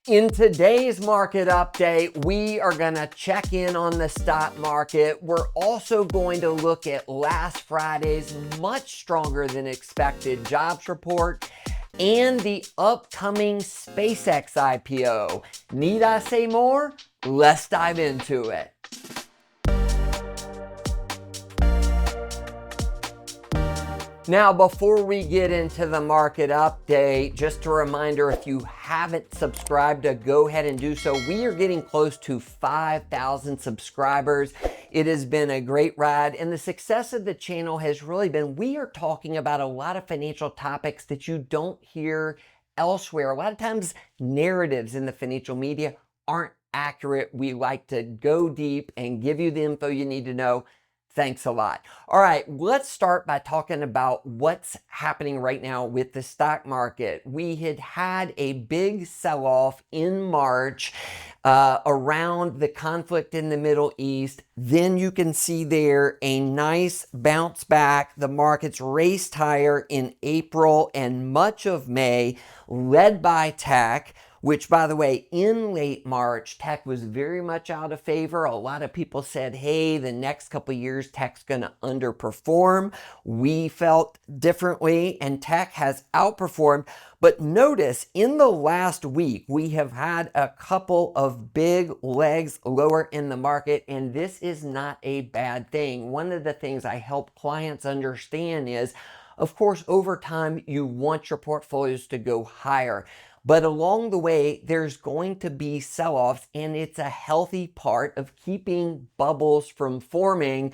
In today's market update, we are going to check in on the stock market. We're also going to look at last Friday's much stronger than expected jobs report and the upcoming SpaceX IPO. Need I say more? Let's dive into it. Now, before we get into the market update, just a reminder, if you haven't subscribed, go ahead and do so. We are getting close to 5,000 subscribers. It has been a great ride, and the success of the channel has really been, we are talking about a lot of financial topics that you don't hear elsewhere. A lot of times, narratives in the financial media aren't accurate. We like to go deep and give you the info you need to know. Thanks a lot. All right, let's start by talking about what's happening right now with the stock market. We had a big sell-off in March around the conflict in the Middle East. Then you can see there a nice bounce back. The markets raced higher in April and much of May, led by tech, which, by the way, in late March, tech was very much out of favor. A lot of people said, hey, the next couple of years, tech's going to underperform. We felt differently, and tech has outperformed. But notice, in the last week, we have had a couple of big legs lower in the market, and this is not a bad thing. One of the things I help clients understand is, of course, over time, you want your portfolios to go higher. But along the way, there's going to be sell-offs, and it's a healthy part of keeping bubbles from forming.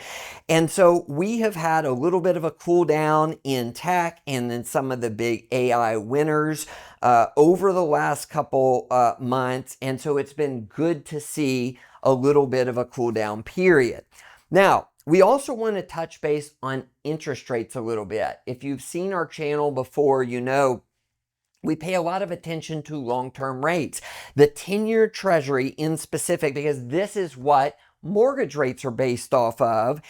And so we have had a little bit of a cool down in tech and then some of the big AI winners over the last couple months. And so it's been good to see a little bit of a cool down period. Now, we also want to touch base on interest rates a little bit. If you've seen our channel before, you know we pay a lot of attention to long-term rates. The 10-year Treasury in specific, because this is what mortgage rates are based off of.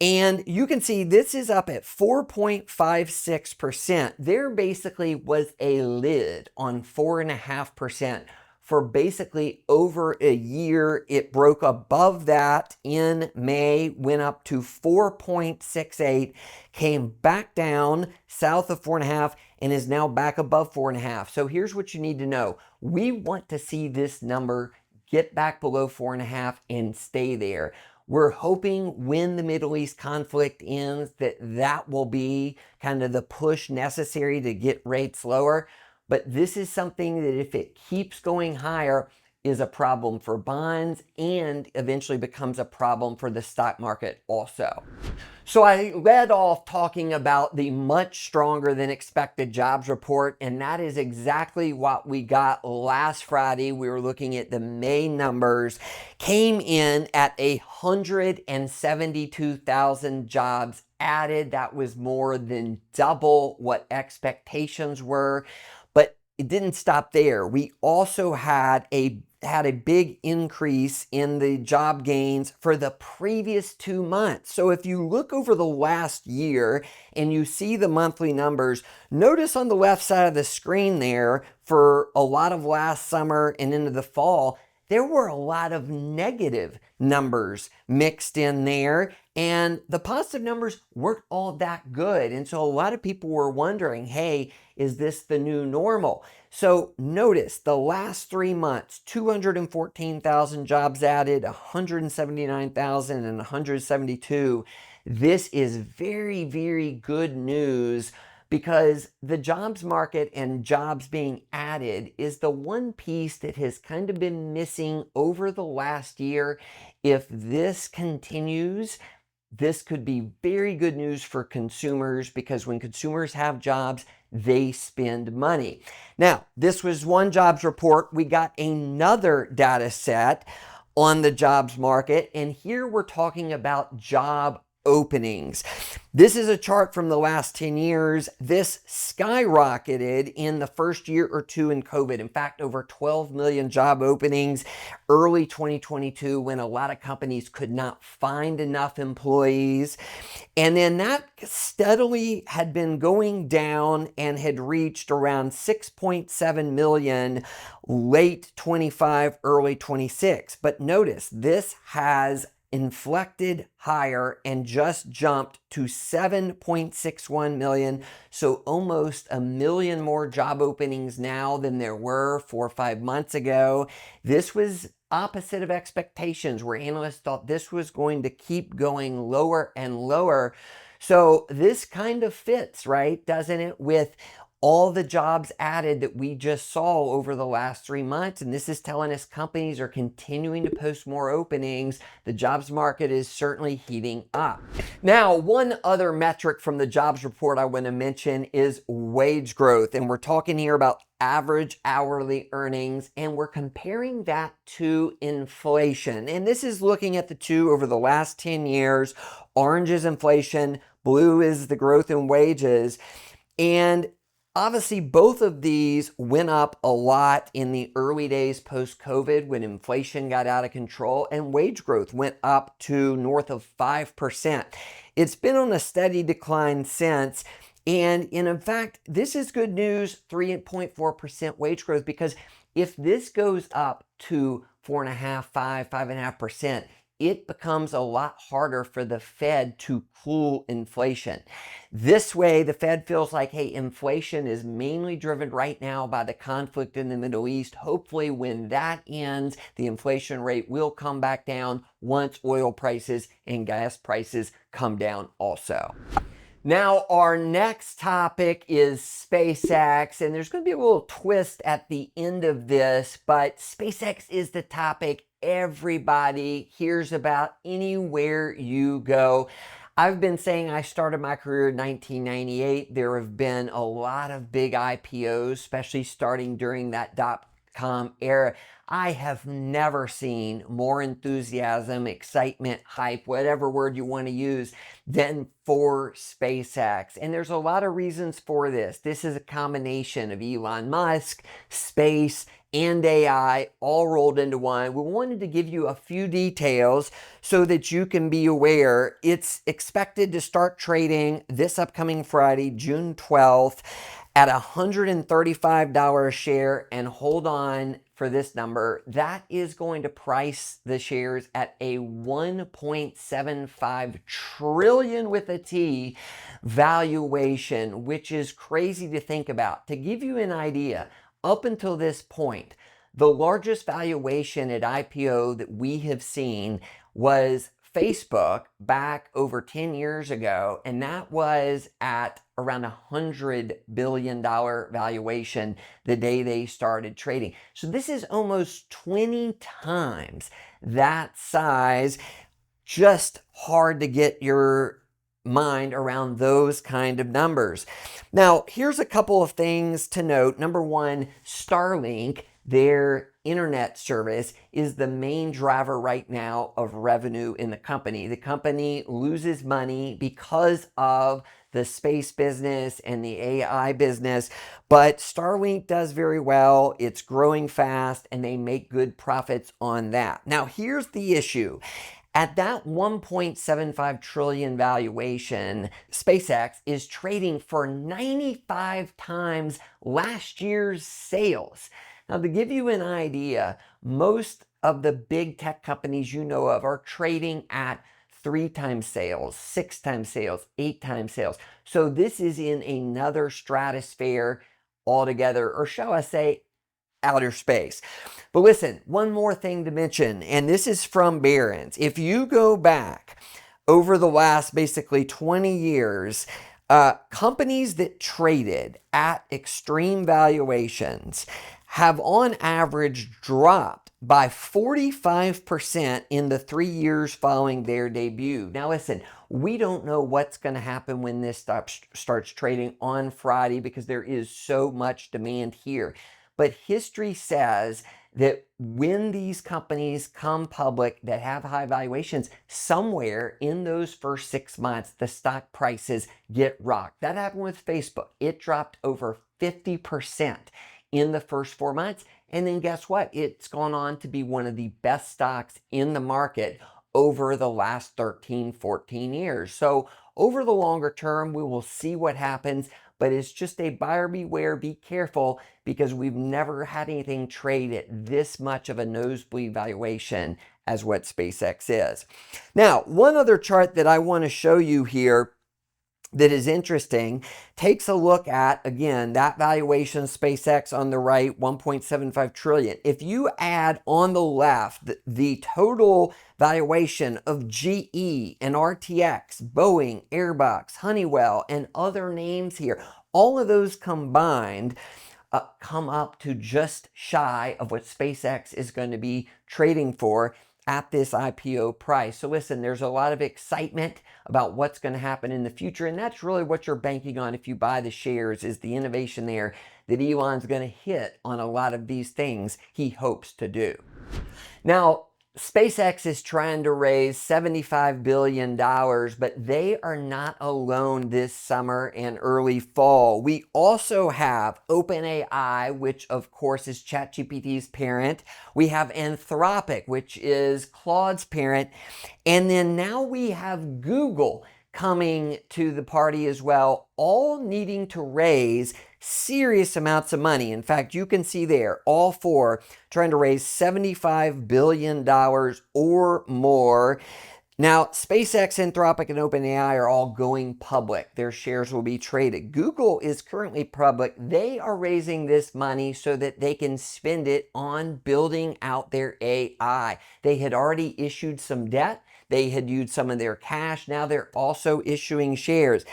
And you can see this is up at 4.56%. There basically was a lid on 4.5%. For basically over a year. It broke above that in May, went up to 4.68, came back down south of 4.5, and is now back above 4.5. So here's what you need to know. We want to see this number get back below 4.5 and stay there. We're hoping when the Middle East conflict ends that will be kind of the push necessary to get rates lower. But this is something that if it keeps going higher is a problem for bonds and eventually becomes a problem for the stock market also. So I led off talking about the much stronger than expected jobs report, and that is exactly what we got last Friday. We were looking at the May numbers, came in at 172,000 jobs added. That was more than double what expectations were. It didn't stop there. We also had a big increase in the job gains for the previous 2 months. So if you look over the last year and you see the monthly numbers, notice on the left side of the screen there for a lot of last summer and into the fall, there were a lot of negative numbers mixed in there, and the positive numbers weren't all that good. And so a lot of people were wondering, hey, is this the new normal? So notice the last 3 months, 214,000 jobs added, 179,000 and 172. This is very, very good news, because the jobs market and jobs being added is the one piece that has kind of been missing over the last year. If this continues, this could be very good news for consumers, because when consumers have jobs, they spend money. Now, this was one jobs report. We got another data set on the jobs market, and here we're talking about job openings. This is a chart from the last 10 years. This skyrocketed in the first year or two in COVID. In fact, over 12 million job openings early 2022 when a lot of companies could not find enough employees. And then that steadily had been going down and had reached around 6.7 million late 25, early 26. But notice this has inflected higher and just jumped to 7.61 million. So almost a million more job openings now than there were 4 or 5 months ago. This was opposite of expectations, where analysts thought this was going to keep going lower and lower. So this kind of fits, right? Doesn't it? With all the jobs added that we just saw over the last 3 months. And this is telling us companies are continuing to post more openings. The jobs market is certainly heating up. Now, one other metric from the jobs report I want to mention is wage growth. And we're talking here about average hourly earnings, and we're comparing that to inflation. And this is looking at the two over the last 10 years. Orange is inflation, blue is the growth in wages. And obviously, both of these went up a lot in the early days post-COVID when inflation got out of control, and wage growth went up to north of 5%. It's been on a steady decline since. And in fact, this is good news, 3.4% wage growth, because if this goes up to 4.5%, 5%, 5.5%, it becomes a lot harder for the Fed to cool inflation. This way, the Fed feels like, hey, inflation is mainly driven right now by the conflict in the Middle East. Hopefully, when that ends, the inflation rate will come back down once oil prices and gas prices come down also. Now, our next topic is SpaceX, and there's going to be a little twist at the end of this, but SpaceX is the topic everybody hears about anywhere you go. I've been saying I started my career in 1998. There have been a lot of big IPOs, especially starting during that dot-com era. I have never seen more enthusiasm, excitement, hype, whatever word you want to use, than for SpaceX. And there's a lot of reasons for this. This is a combination of Elon Musk, space, and AI all rolled into one. We wanted to give you a few details so that you can be aware. It's expected to start trading this upcoming Friday, June 12th, at $135 a share. And hold on for this number. That is going to price the shares at a 1.75 trillion with a T valuation, which is crazy to think about. To give you an idea, up until this point, the largest valuation at IPO that we have seen was Facebook back over 10 years ago, and that was at around $100 billion valuation the day they started trading. So this is almost 20 times that size. Just hard to get your mind around those kind of numbers. Now, here's a couple of things to note. Number one, Starlink, their internet service, is the main driver right now of revenue in the company. The company loses money because of the space business and the AI business, but Starlink does very well. It's growing fast and they make good profits on that. Now, here's the issue. At that 1.75 trillion valuation, SpaceX is trading for 95 times last year's sales. Now, to give you an idea, most of the big tech companies you know of are trading at 3 times sales, 6 times sales, 8 times sales. So this is in another stratosphere altogether, or shall I say, outer space. But listen, one more thing to mention, and this is from Barron's. If you go back over the last basically 20 years, companies that traded at extreme valuations have on average dropped by 45% in the 3 years following their debut. Now listen, we don't know what's going to happen when this starts trading on Friday because there is so much demand here. But history says that when these companies come public that have high valuations, somewhere in those first 6 months, the stock prices get rocked. That happened with Facebook. It dropped over 50% in the first 4 months. And then guess what? It's gone on to be one of the best stocks in the market over the last 13, 14 years. So over the longer term, we will see what happens, but it's just a buyer beware, be careful, because we've never had anything trade at this much of a nosebleed valuation as what SpaceX is. Now, one other chart that I want to show you here that is interesting takes a look at, again, that valuation, SpaceX on the right, 1.75 trillion. If you add on the left the total valuation of GE and RTX, Boeing, Airbus, Honeywell, and other names here, all of those combined come up to just shy of what SpaceX is going to be trading for at this IPO price. So listen, there's a lot of excitement about what's going to happen in the future, and that's really what you're banking on if you buy the shares, is the innovation there that Elon's going to hit on a lot of these things he hopes to do. Now, SpaceX is trying to raise $75 billion, but they are not alone this summer and early fall. We also have OpenAI, which of course is ChatGPT's parent. We have Anthropic, which is Claude's parent. And then now we have Google coming to the party as well, all needing to raise serious amounts of money. In fact, you can see there, all four trying to raise $75 billion or more. Now, SpaceX, Anthropic, and OpenAI are all going public. Their shares will be traded. Google is currently public. They are raising this money so that they can spend it on building out their AI. They had already issued some debt. They had used some of their cash. Now they're also issuing shares.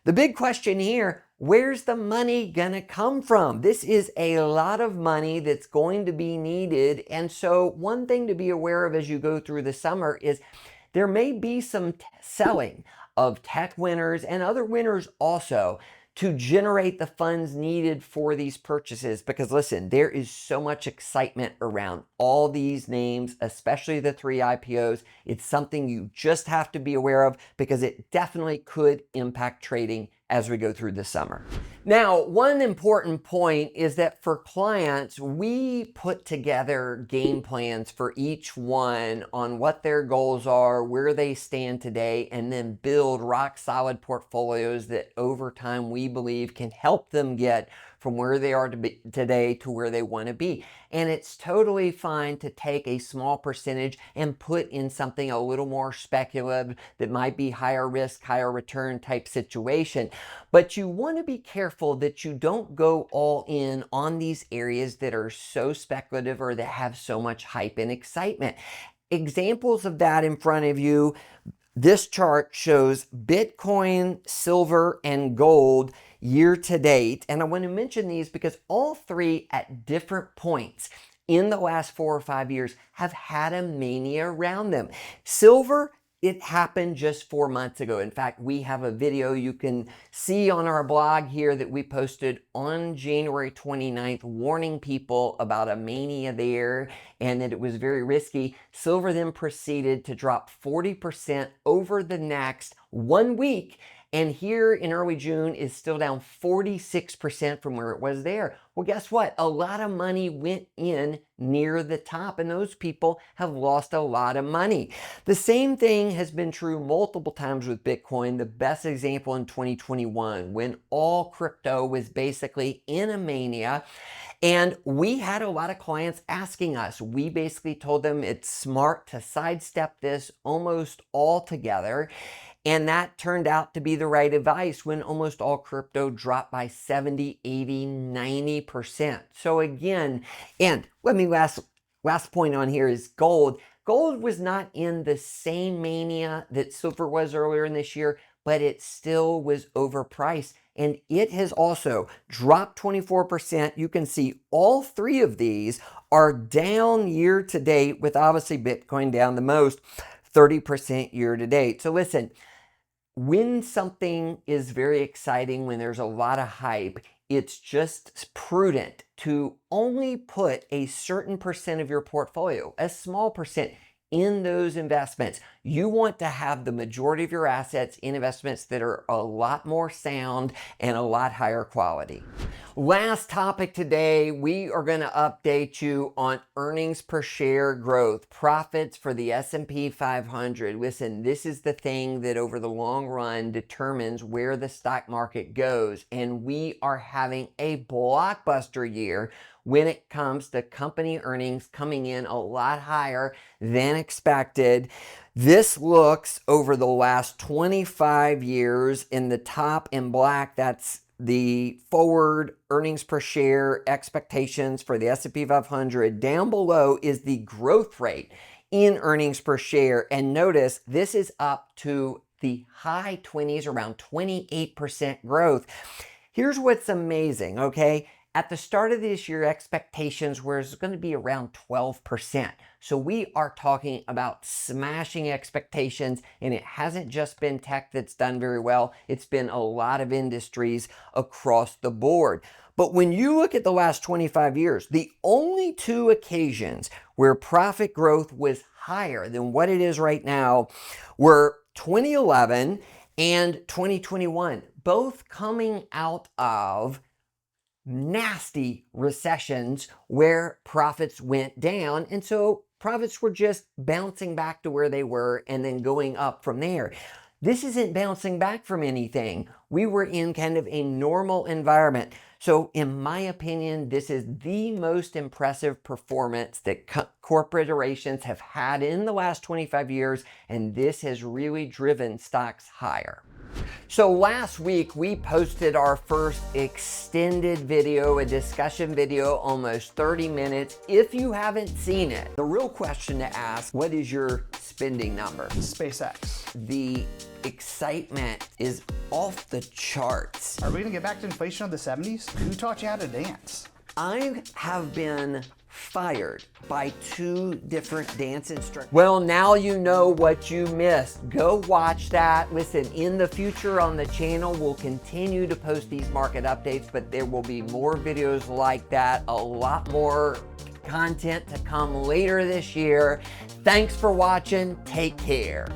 The big question here, where's the money gonna come from? This is a lot of money that's going to be needed. And so one thing to be aware of as you go through the summer is there may be some selling of tech winners and other winners also to generate the funds needed for these purchases. Because listen, there is so much excitement around all these names, especially the 3 IPOs. It's something you just have to be aware of because it definitely could impact trading as we go through the summer. Now, one important point is that for clients, we put together game plans for each one on what their goals are, where they stand today, and then build rock solid portfolios that over time we believe can help them get from where they are today to where they want to be. And it's totally fine to take a small percentage and put in something a little more speculative that might be higher risk, higher return type situation. But you want to be careful that you don't go all in on these areas that are so speculative or that have so much hype and excitement. Examples of that in front of you. This chart shows Bitcoin, silver, and gold year to date. And I want to mention these because all three at different points in the last 4 or 5 years have had a mania around them. Silver, it happened just 4 months ago. In fact, we have a video you can see on our blog here that we posted on January 29th, warning people about a mania there and that it was very risky. Silver then proceeded to drop 40% over the next 1 week. And here in early June is still down 46% from where it was there. Well, guess what? A lot of money went in near the top, and those people have lost a lot of money. The same thing has been true multiple times with Bitcoin. The best example in 2021, when all crypto was basically in a mania. And we had a lot of clients asking us. We basically told them it's smart to sidestep this almost altogether. And that turned out to be the right advice when almost all crypto dropped by 70, 80, 90%. So again, and let me last point on here is gold. Gold was not in the same mania that silver was earlier in this year, but it still was overpriced. And it has also dropped 24%. You can see all three of these are down year to date, with obviously Bitcoin down the most, 30% year to date. So listen, when something is very exciting, when there's a lot of hype, it's just prudent to only put a certain percent of your portfolio, a small percent, in those investments. You want to have the majority of your assets in investments that are a lot more sound and a lot higher quality. Last topic today, we are going to update you on earnings per share growth, profits for the S&P 500. Listen, this is the thing that over the long run determines where the stock market goes. And we are having a blockbuster year when it comes to company earnings coming in a lot higher than expected. This looks over the last 25 years. In the top in black, that's the forward earnings per share expectations for the S&P 500. Down below is the growth rate in earnings per share. And notice this is up to the high 20s, around 28% growth. Here's what's amazing, okay? At the start of this year, expectations were going to be around 12%. So we are talking about smashing expectations, and it hasn't just been tech that's done very well. It's been a lot of industries across the board. But when you look at the last 25 years, the only two occasions where profit growth was higher than what it is right now were 2011 and 2021, both coming out of nasty recessions where profits went down. And so profits were just bouncing back to where they were and then going up from there. This isn't bouncing back from anything. We were in kind of a normal environment. So in my opinion, this is the most impressive performance that corporations have had in the last 25 years, and this has really driven stocks higher. So last week we posted our first extended video, a discussion video, almost 30 minutes. If you haven't seen it, the real question to ask, what is your spending number? SpaceX. The excitement is off the charts. Are we gonna get back to inflation of the 70s? Who taught you how to dance? I have been fired by 2 different dance instructors. Well, now you know what you missed. Go watch that. Listen, in the future on the channel, we'll continue to post these market updates, but there will be more videos like that, a lot more content to come later this year. Thanks for watching. Take care.